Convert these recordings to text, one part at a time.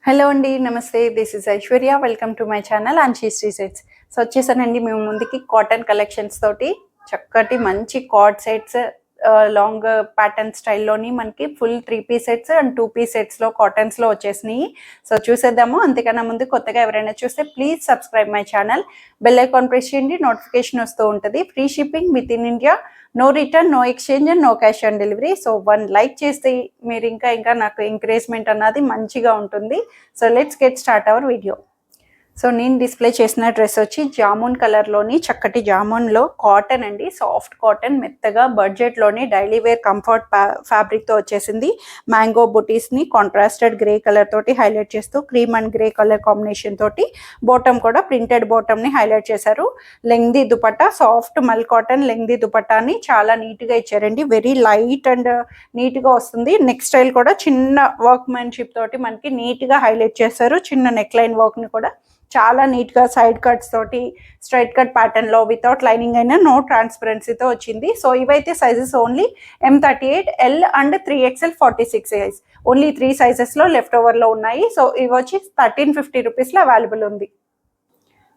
Hello అండి, నమస్తే. This is Aishwarya. Welcome to my channel and Sri sets. So వచ్చేసానండి మేము ముందుకి కాటన్ కలెక్షన్స్ తోటి చక్కటి మంచి కార్డ్ సెట్స్, లాంగ్ ప్యాటర్న్ స్టైల్లోని మనకి full 3 piece sets and 2 piece సెట్స్లో కాటన్స్లో వచ్చేసినాయి. సో చూసేద్దాము. అంతకన్నా ముందు కొత్తగా ఎవరైనా చూస్తే please subscribe my channel, bell icon press చేయండి, నోటిఫికేషన్ వస్తూ ఉంటుంది. Free shipping within India, no return, no exchange and no cash on delivery. So 1 like చేస్తే మీరు ఇంకా నాకు ఎంకరేజ్మెంట్ అన్నది మంచిగా ఉంటుంది. So let's get start our video. So నేను డిస్ప్లే చేసిన డ్రెస్ వచ్చి జామున్ కలర్లోని చక్కటి జామున్లో కాటన్ అండి, సాఫ్ట్ కాటన్, మెత్తగా బడ్జెట్లోని డైలీ వేర్ కంఫర్ట్ ఫ్యాబ్రిక్తో వచ్చేసింది. మ్యాంగో బుటీస్ని కాంట్రాస్టెడ్ గ్రే కలర్ తోటి హైలైట్ చేస్తూ cream and grey colour combination తోటి బాటమ్ కూడా ప్రింటెడ్ బాటమ్ని హైలైట్ చేశారు. లెంగ్దీ దుపట్టా, సాఫ్ట్ మల్ కాటన్ లెంగ్దీ దుపట్టాని చాలా నీట్గా ఇచ్చారండి. వెరీ లైట్ అండ్ నీట్గా వస్తుంది. నెక్ స్టైల్ కూడా చిన్న వర్క్ మ్యాన్షిప్ తోటి మనకి నీట్గా హైలైట్ చేశారు. చిన్న నెక్ లైన్ వర్క్ని కూడా చాలా నీట్గా సైడ్ కట్స్ తోటి స్ట్రైట్ కట్ ప్యాటర్న్లో వితౌట్ లైనింగ్ అయినా నో ట్రాన్స్పరెన్సీతో వచ్చింది. సో ఇవైతే sizes only M38, L and 3XL 46 size, only 3 సైజెస్లో లెఫ్ట్ ఓవర్లో ఉన్నాయి. సో ఇవి వచ్చి 1350 రూపీస్లో అవైలబుల్ ఉంది.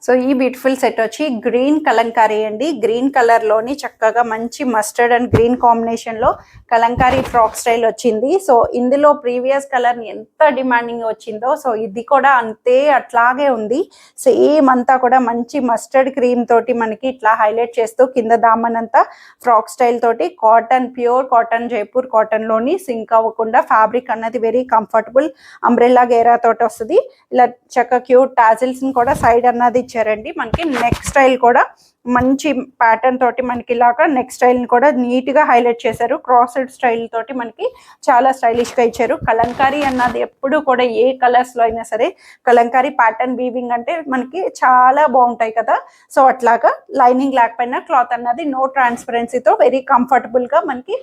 సో ఈ బ్యూటిఫుల్ సెట్ వచ్చి గ్రీన్ కలంకారీ అండి. గ్రీన్ కలర్లోని చక్కగా మంచి మస్టర్డ్ అండ్ గ్రీన్ కాంబినేషన్లో కలంకారీ ఫ్రాక్ స్టైల్ వచ్చింది. సో ఇందులో ప్రీవియస్ కలర్ని ఎంత డిమాండింగ్ వచ్చిందో సో ఇది కూడా అంతే అట్లాగే ఉంది. సేమ్ అంతా కూడా మంచి మస్టర్డ్ క్రీమ్ తోటి మనకి ఇట్లా హైలైట్ చేస్తూ కింద దామన్ అంతా ఫ్రాక్ స్టైల్ తోటి కాటన్, ప్యూర్ కాటన్, జైపూర్ కాటన్లోని సింక్ అవ్వకుండా ఫ్యాబ్రిక్ అన్నది వెరీ కంఫర్టబుల్ అంబ్రెల్లా గేరా తోటి వస్తుంది. ఇలా చక్క క్యూట్ టాజిల్స్ని కూడా సైడ్ అన్నది ఇచ్చారండి. మనకి నెక్ స్టైల్ కూడా మంచి ప్యాటర్న్ తోటి మనకి ఇలాగా నెక్ స్టైల్ని కూడా నీట్గా హైలైట్ చేశారు. క్రాస్డ్ స్టైల్ తోటి మనకి చాలా స్టైలిష్గా ఇచ్చారు. కలంకారీ అన్నది ఎప్పుడు కూడా ఏ కలర్స్లో అయినా సరే కలంకారీ ప్యాటర్న్ వీవింగ్ అంటే మనకి చాలా బాగుంటాయి కదా. సో అట్లాగా లైనింగ్ లేకపోయినా క్లాత్ అన్నది నో ట్రాన్స్పరెన్సీతో వెరీ కంఫర్టబుల్గా మనకి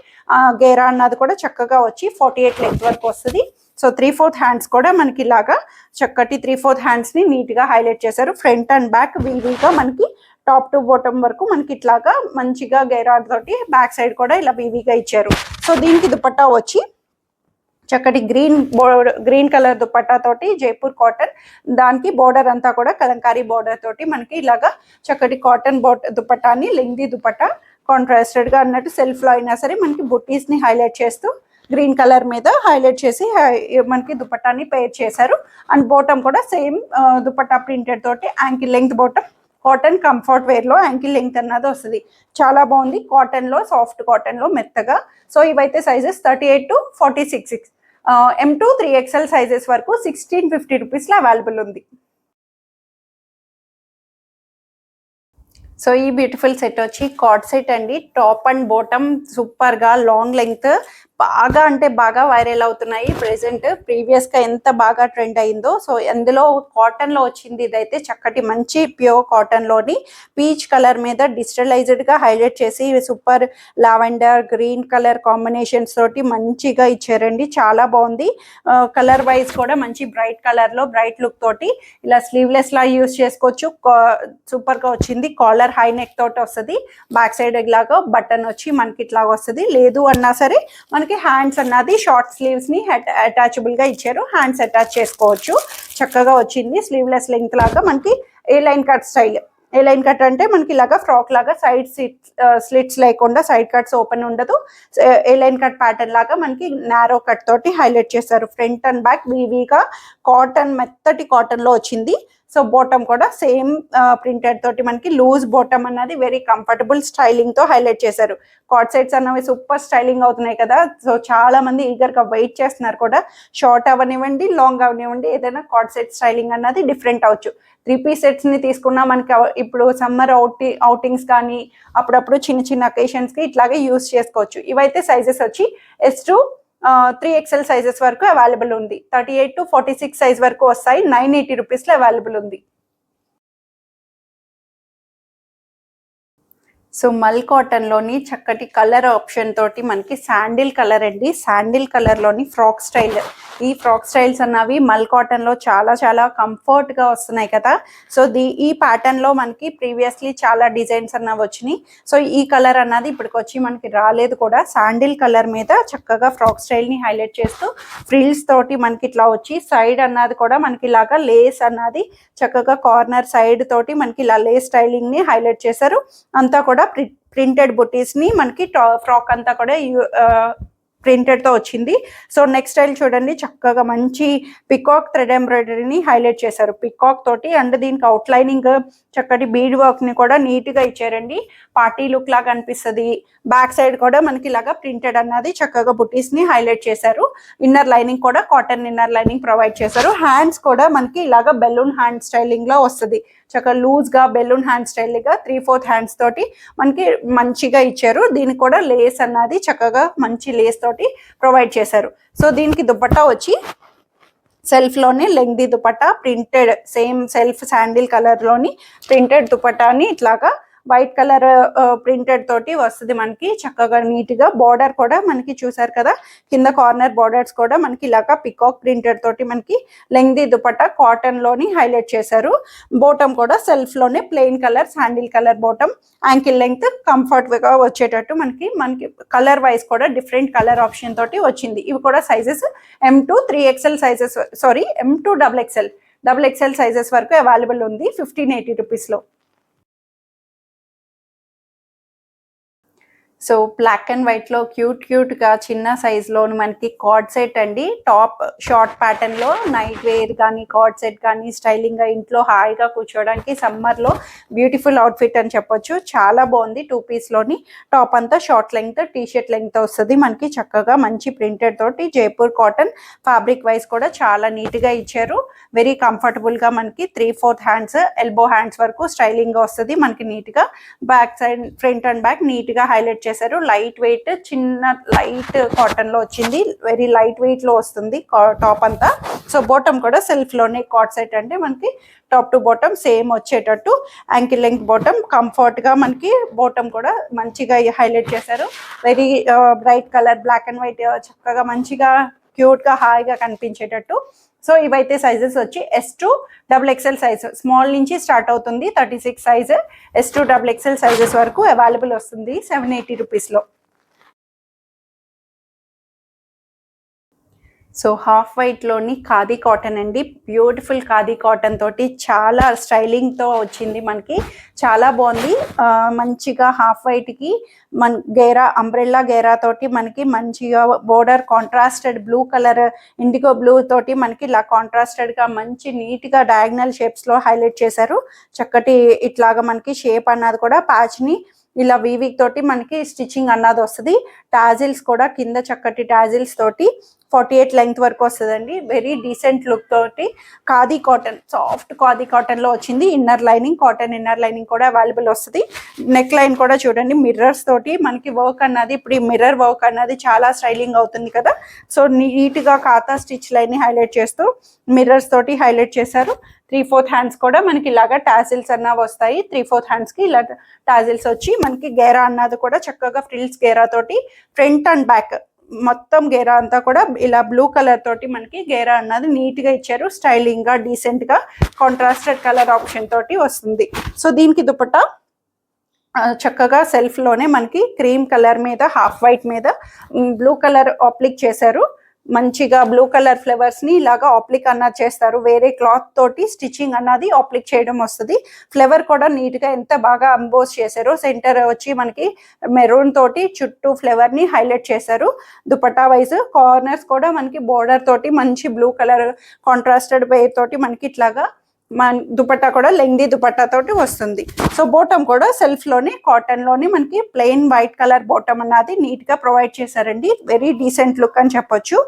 గేరా అన్నది కూడా చక్కగా వచ్చి 48 లెంత్ వరకు వస్తుంది. సో 3/4 హ్యాండ్స్ కూడా మనకి ఇలాగా చక్కటి 3/4 హ్యాండ్స్ని నీట్గా హైలైట్ చేశారు. ఫ్రంట్ అండ్ బ్యాక్ వీవీగా మనకి టాప్ టు బాటమ్ వరకు మనకి ఇట్లాగా మంచిగా గైరా తోటి బ్యాక్ సైడ్ కూడా ఇలా వీవీగా ఇచ్చారు. సో దీనికి దుపట్టా వచ్చి చక్కటి గ్రీన్ కలర్ దుపట్టా తోటి జైపూర్ కాటన్, దానికి బోర్డర్ అంతా కూడా కలంకారీ బోర్డర్ తోటి మనకి ఇలాగా చక్కటి కాటన్ దుపట్టాని లెంగ్దీ దుపట్టా కాంట్రాస్టెడ్గా అన్నట్టు సెల్ఫ్లో అయినా సరే మనకి బుట్టీస్ని హైలైట్ చేస్తూ గ్రీన్ కలర్ మీద హైలైట్ చేసి మనకి దుపట్టాని పేర్ చేశారు. అండ్ బాటమ్ కూడా సేమ్ దుపట్టా ప్రింటెడ్ తోటి ankle length bottom, cotton comfort వేర్లో యాంకిల్ లెంగ్త్ అన్నది వస్తుంది. చాలా బాగుంది. కాటన్లో, సాఫ్ట్ కాటన్లో మెత్తగా. సో ఇవైతే sizes 38 to 46, M2 3XL sizes వరకు 1650 రూపీస్లో అవైలబుల్ ఉంది. సో ఈ బ్యూటిఫుల్ సెట్ వచ్చి కార్డ్ సెట్ అండి. టాప్ అండ్ బాటమ్ సూపర్గా లాంగ్ లెంగ్త్ బాగా అంటే బాగా వైరల్ అవుతున్నాయి ప్రెసెంట్. ప్రీవియస్గా ఎంత బాగా ట్రెండ్ అయిందో. సో అందులో కాటన్లో వచ్చింది. ఇదైతే చక్కటి మంచి ప్యూర్ కాటన్లోని పీచ్ కలర్ మీద డిజిటలైజ్డ్గా హైలైట్ చేసి super lavender green colour combinations తోటి మంచిగా ఇచ్చారండి. చాలా బాగుంది. కలర్ వైజ్ కూడా మంచి బ్రైట్ కలర్లో బ్రైట్ లుక్ తోటి ఇలా స్లీవ్లెస్ లా యూస్ చేసుకోవచ్చు. సూపర్గా వచ్చింది. కాలర్ హై నెక్ తోటి వస్తుంది. బ్యాక్ సైడ్ ఇలాగా బటన్ వచ్చి మనకి ఇట్లాగా వస్తుంది. లేదు అన్నా సరే మనకి హ్యాండ్స్ అన్నది షార్ట్ స్లీవ్స్ ని అటాచబుల్ గా ఇచ్చారు. హ్యాండ్స్ అటాచ్ చేసుకోవచ్చు. చక్కగా వచ్చింది. స్లీవ్లెస్ లెంగ్త్ లాగా మనకి ఏ లైన్ కట్ స్టైల్. ఏ లైన్ కట్ అంటే మనకి ఇలాగా ఫ్రాక్ లాగా సైడ్ స్లిట్స్ లేకుండా సైడ్ కట్స్ ఓపెన్ ఉండదు. ఏ లైన్ కట్ ప్యాటర్న్ లాగా మనకి నారో కట్ తోటి హైలైట్ చేశారు. ఫ్రంట్ అండ్ బ్యాక్ వీవీగా కాటన్, మెత్తటి కాటన్ లో వచ్చింది. సో బాటమ్ కూడా సేమ్ ప్రింటెడ్ తోటి మనకి లూజ్ బాటమ్ అన్నది వెరీ కంఫర్టబుల్ స్టైలింగ్ తో హైలైట్ చేశారు. కార్డ్ సెట్స్ అన్నవి సూపర్ స్టైలింగ్ అవుతున్నాయి కదా. సో చాలా మంది ఈగర్గా వెయిట్ చేస్తున్నారు కూడా. షార్ట్ అవనివ్వండి, లాంగ్ అవనివ్వండి, ఏదైనా కార్డ్ సెట్ స్టైలింగ్ అన్నది డిఫరెంట్ అవచ్చు. 3 పీస్ సెట్స్ని తీసుకున్నా మనకి ఇప్పుడు సమ్మర్ అవుటింగ్స్ కానీ అప్పుడప్పుడు చిన్న చిన్న అకేషన్స్కి ఇట్లాగే యూస్ చేసుకోవచ్చు. ఇవైతే సైజెస్ వచ్చి S2 3XL సైజెస్ వరకు అవైలబుల్ ఉంది. 38 to 46 సైజ్ వరకు వస్తాయి. 980 రూపీస్లో అవైలబుల్ ఉంది. సో మల్ కాటన్లోని చక్కటి కలర్ ఆప్షన్ తోటి మనకి శాండిల్ కలర్ అండి. శాండిల్ కలర్లోని ఫ్రాక్ స్టైల్ ఈ ఫ్రాక్ స్టైల్స్ అన్నవి మల్ కాటన్ లో చాలా చాలా కంఫర్ట్ గా వస్తున్నాయి కదా. సో ఈ ప్యాటర్న్ లో మనకి ప్రీవియస్లీ చాలా డిజైన్స్ అన్నవి వచ్చినాయి. సో ఈ కలర్ అన్నది ఇప్పటికి వచ్చి మనకి రాలేదు కూడా. శాండిల్ కలర్ మీద చక్కగా ఫ్రాక్ స్టైల్ ని హైలైట్ చేస్తూ ఫ్రిల్స్ తోటి మనకి ఇట్లా వచ్చి సైడ్ అన్నది కూడా మనకి ఇలాగా లేస్ అన్నది చక్కగా కార్నర్ సైడ్ తోటి మనకి ఇలా లేస్ స్టైలింగ్ ని హైలైట్ చేశారు. అంతా కూడా ప్రింటెడ్ బుటీస్ ని మనకి ఫ్రాక్ అంతా కూడా ప్రింటెడ్ తో వచ్చింది. సో నెక్స్ట్ స్టైల్ చూడండి, చక్కగా మంచి పికాక్ థ్రెడ్ ఎంబ్రాయిడరీని హైలైట్ చేశారు పికాక్ తోటి. అండ్ దీనికి అవుట్ లైనింగ్ చక్కటి బీడ్ వర్క్ ని కూడా నీట్ గా ఇచ్చారండి. పార్టీ లుక్ లాగా అనిపిస్తుంది. బ్యాక్ సైడ్ కూడా మనకి ఇలాగా ప్రింటెడ్ అన్నది చక్కగా బుటీస్ ని హైలైట్ చేశారు. ఇన్నర్ లైనింగ్ కూడా కాటన్ ఇన్నర్ లైనింగ్ ప్రొవైడ్ చేశారు. హ్యాండ్స్ కూడా మనకి ఇలాగా బెలూన్ హ్యాండ్ స్టైలింగ్ లో వస్తుంది. చక్కగా లూజ్ గా బెలూన్ హ్యాండ్ స్టైల్ గా 3/4 హ్యాండ్స్ తోటి మనకి మంచిగా ఇచ్చారు. దీనికి కూడా లేస్ అన్నది చక్కగా మంచి లేస్ తోటి ప్రొవైడ్ చేశారు. సో దీనికి దుపట్టా వచ్చి సెల్ఫ్ లోనే lengthy dupatta printed, same self sandal colour లోని ప్రింటెడ్ దుపట్టాని ఇట్లాగా వైట్ కలర్ ప్రింటెడ్ తోటి వస్తుంది మనకి. చక్కగా నీట్ గా బార్డర్ కూడా మనకి చూసారు కదా, కింద కార్నర్ బార్డర్స్ కూడా మనకి ఇలాగా పికాక్ ప్రింటెడ్ తోటి మనకి లెంగ్దీ దుపట్టా కాటన్ లోని హైలైట్ చేశారు. బోటం కూడా సెల్ఫ్ లోనే plain colour sandal colour bottom, ankle length comfort గా వచ్చేటట్టు మనకి కలర్ వైజ్ కూడా డిఫరెంట్ కలర్ ఆప్షన్ తోటి వచ్చింది. ఇవి కూడా sizes M2 3XL sizes, sorry M2 XXL sizes వరకు అవైలబుల్ ఉంది 1580 రూపీస్ లో. సో బ్లాక్ అండ్ వైట్ లో క్యూట్ గా చిన్న సైజ్ లో మనకి కార్డ్ సెట్ అండి. టాప్ షార్ట్ ప్యాటర్న్ లో నైట్ వేర్ కానీ కార్డ్ సెట్ కానీ స్టైలింగ్ గా ఇంట్లో హాయిగా కూర్చోడానికి సమ్మర్ లో బ్యూటిఫుల్ అవుట్ఫిట్ అని చెప్పొచ్చు. చాలా బాగుంది. 2 పీస్ లోని టాప్ అంతా short length T shirt length వస్తుంది మనకి. చక్కగా మంచి ప్రింటెడ్ తోటి జైపూర్ కాటన్ ఫ్యాబ్రిక్ వైజ్ కూడా చాలా నీట్ గా ఇచ్చారు. వెరీ కంఫర్టబుల్ గా మనకి 3/4 హ్యాండ్స్ ఎల్బో హ్యాండ్స్ వరకు స్టైలింగ్ గా వస్తుంది మనకి. నీట్ గా back side front and back neat గా హైలైట్ చేశారు. లైట్ వెయిట్ చిన్న లైట్ కాటన్ లో వచ్చింది. వెరీ లైట్ వెయిట్ లో వస్తుంది టాప్ అంతా. సో బాటమ్ కూడా సెల్ఫ్ లోనే కార్డ్ సెట్ అంటే మనకి టాప్ టు బాటమ్ సేమ్ వచ్చేటట్టు యాంకిల్ లెంగ్త్ బాటమ్ కంఫర్ట్ గా మనకి బాటమ్ కూడా మంచిగా హైలైట్ చేశారు. Very bright colour black and white చక్కగా మంచిగా క్యూట్ గా హాయిగా కనిపించేటట్టు. సో ఇవైతే సైజెస్ వచ్చి S2 XXL సైజ్, స్మాల్ నుంచి స్టార్ట్ అవుతుంది 36 సైజ్. S2 XXL సైజెస్ వరకు అవైలబుల్ వస్తుంది 780 రూపీస్ లో. సో హాఫ్ వైట్ లోని ఖాదీ కాటన్ అండి. బ్యూటిఫుల్ ఖాదీ కాటన్ తోటి చాలా స్టైలింగ్ తో వచ్చింది మనకి. చాలా బాగుంది. మంచిగా హాఫ్ వైట్ కి గేరా అంబ్రెల్లా గేరా తోటి మనకి మంచిగా border contrasted blue colour IndiGo blue తోటి మనకి ఇలా కాంట్రాస్టెడ్ గా మంచి నీట్ గా డయాగ్నల్ షేప్స్ లో హైలైట్ చేశారు. చక్కటి ఇట్లాగా మనకి షేప్ అన్నది కూడా ప్యాచ్ ని ఇలా వీవింగ్ తోటి మనకి స్టిచ్చింగ్ అన్నది వస్తుంది. టాజిల్స్ కూడా కింద చక్కటి టాజిల్స్ తోటి 48 లెంగ్త్ వరకు వస్తుందండి. వెరీ డీసెంట్ లుక్ తోటి khadi cotton, soft khadi cotton లో వచ్చింది. Inner lining cotton inner lining కూడా అవైలబుల్ వస్తుంది. నెక్ లైన్ కూడా చూడండి మిర్రర్స్ తోటి మనకి వర్క్ అన్నది, ఇప్పుడు ఈ మిర్రర్ వర్క్ అన్నది చాలా స్టైలింగ్ అవుతుంది కదా. సో నీట్ గా ఖాతా స్టిచ్ లైన్ ని హైలైట్ చేస్తూ మిర్రర్స్ తోటి హైలైట్ చేశారు. 3/4 హ్యాండ్స్ కూడా మనకి ఇలాగా టాజిల్స్ అన్న వస్తాయి. 3/4 హ్యాండ్స్ కి ఇలా టాజిల్స్ వచ్చి మనకి గేరా అన్నది కూడా చక్కగా ఫ్రిల్స్ గేరా తోటి ఫ్రంట్ అండ్ బ్యాక్ మొత్తం గేరా అంతా కూడా ఇలా బ్లూ కలర్ తోటి మనకి గేరా అన్నది నీట్ గా ఇచ్చారు. స్టైలింగ్ గా డీసెంట్ గా కాంట్రాస్టెడ్ కలర్ ఆప్షన్ తోటి వస్తుంది. సో దీనికి దుపట్టా చక్కగా సెల్ఫ్ లోనే మనకి క్రీమ్ కలర్ మీద హాఫ్ వైట్ మీద బ్లూ కలర్ అప్లిక్ చేశారు. మంచిగా బ్లూ కలర్ ఫ్లవర్స్ ని ఇలాగా ఆప్లిక్ అన్నది చేస్తారు. వేరే క్లాత్ తోటి స్టిచ్చింగ్ అన్నది ఆప్లిక్ చేయడం వస్తుంది. ఫ్లవర్ కూడా నీట్ గా ఎంత బాగా అంబోస్ చేశారు. సెంటర్ వచ్చి మనకి మెరూన్ తోటి చుట్టూ ఫ్లవర్ ని హైలైట్ చేశారు. దుపట్టా వైజ్ కార్నర్స్ కూడా మనకి బోర్డర్ తోటి మంచి బ్లూ కలర్ కాంట్రాస్టెడ్ వేర్ తోటి మనకి ఇట్లాగా దుపట్టా కూడా లెంగ్దీ దుపట్టా తోటి వస్తుంది. సో బోటం కూడా సెల్ఫ్ లోని కాటన్ లోని మనకి ప్లెయిన్ వైట్ కలర్ బోటం అన్నది నీట్ గా ప్రొవైడ్ చేశారండి. వెరీ డీసెంట్ లుక్ అని చెప్పొచ్చు.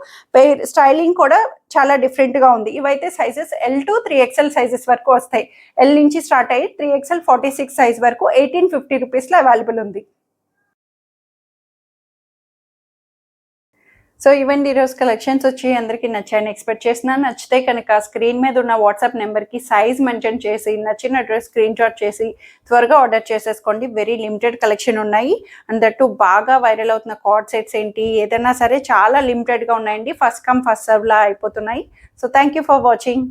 స్టైలింగ్ కూడా చాలా డిఫరెంట్ గా ఉంది. ఇవైతే సైజెస్ L2 3XL సైజెస్ వరకు వస్తాయి. L నుంచి స్టార్ట్ అయ్యి 3XL 46 సైజ్ వరకు 1850 రూపీస్ లో అవైలబుల్ ఉంది. సో ఇవన్నీ ఈరోజు కలెక్షన్స్ వచ్చి అందరికీ నచ్చాయని ఎక్స్పెక్ట్ చేస్తున్నాను. నచ్చితే కనుక స్క్రీన్ మీద ఉన్న వాట్సాప్ నెంబర్కి సైజ్ మెన్షన్ చేసి నచ్చిన డ్రెస్ స్క్రీన్ షాట్ చేసి త్వరగా ఆర్డర్ చేసేసుకోండి. వెరీ లిమిటెడ్ కలెక్షన్ ఉన్నాయి. అండ్ దట్టు బాగా వైరల్ అవుతున్న కార్డ్ సెట్స్ ఏంటి ఏదైనా సరే చాలా లిమిటెడ్గా ఉన్నాయండి. ఫస్ట్ కమ్ ఫస్ట్ సర్వ్ లా అయిపోతున్నాయి. So thank you for watching.